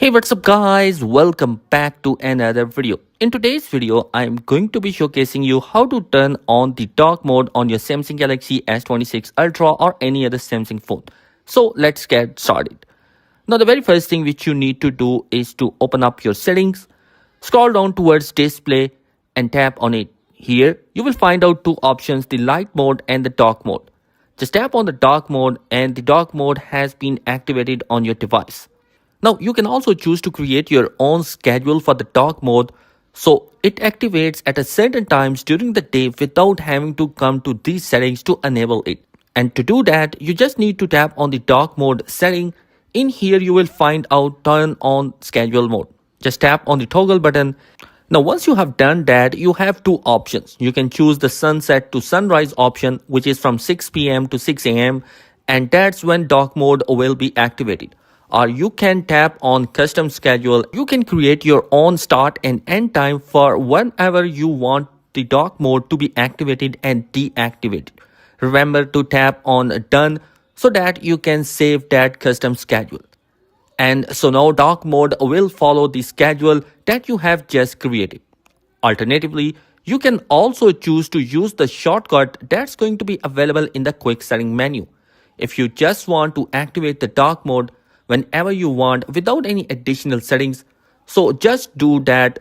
Hey, what's up guys? Welcome back to another video. In today's video, I'm going to be showcasing you how to turn on the dark mode on your Samsung Galaxy S26 Ultra or any other Samsung phone. So let's get started. Now the very first thing which you need to do is to open up your settings, scroll down towards display and tap on it. Here you will find out two options, the light mode and the dark mode. Just tap on the dark mode and the dark mode has been activated on your device. Now you can also choose to create your own schedule for the dark mode so it activates at a certain times during the day without having to come to these settings to enable it. And to do that, you just need to tap on the dark mode setting. In here you will find out turn on schedule mode. Just tap on the toggle button. Now once you have done that, you have two options. You can choose the sunset to sunrise option, which is from 6 p.m. to 6 a.m. and that's when dark mode will be activated. Or you can tap on custom schedule. You can create your own start and end time for whenever you want the dark mode to be activated and deactivated. Remember to tap on done so that you can save that custom schedule. And so now dark mode will follow the schedule that you have just created. Alternatively, you can also choose to use the shortcut that's going to be available in the quick setting menu. If you just want to activate the dark mode whenever you want without any additional settings, so just do that.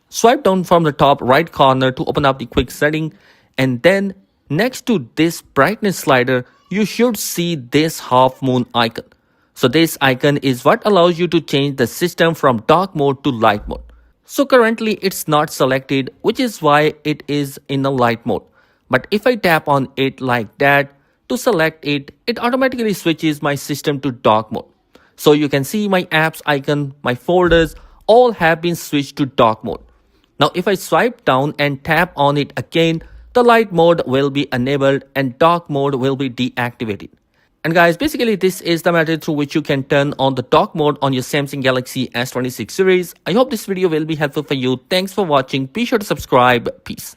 Swipe down from the top right corner to open up the quick setting, and then next to this brightness slider you should see this half moon icon. So this icon is what allows you to change the system from dark mode to light mode. So currently it's not selected, which is why it is in the light mode. But if I tap on it like that to select it, it automatically switches my system to dark mode. So you can see my apps icon, my folders, all have been switched to dark mode. Now if I swipe down and tap on it again, the light mode will be enabled and dark mode will be deactivated. And guys, basically this is the method through which you can turn on the dark mode on your Samsung Galaxy S26 series. I hope this video will be helpful for you. Thanks for watching. Be sure to subscribe. Peace.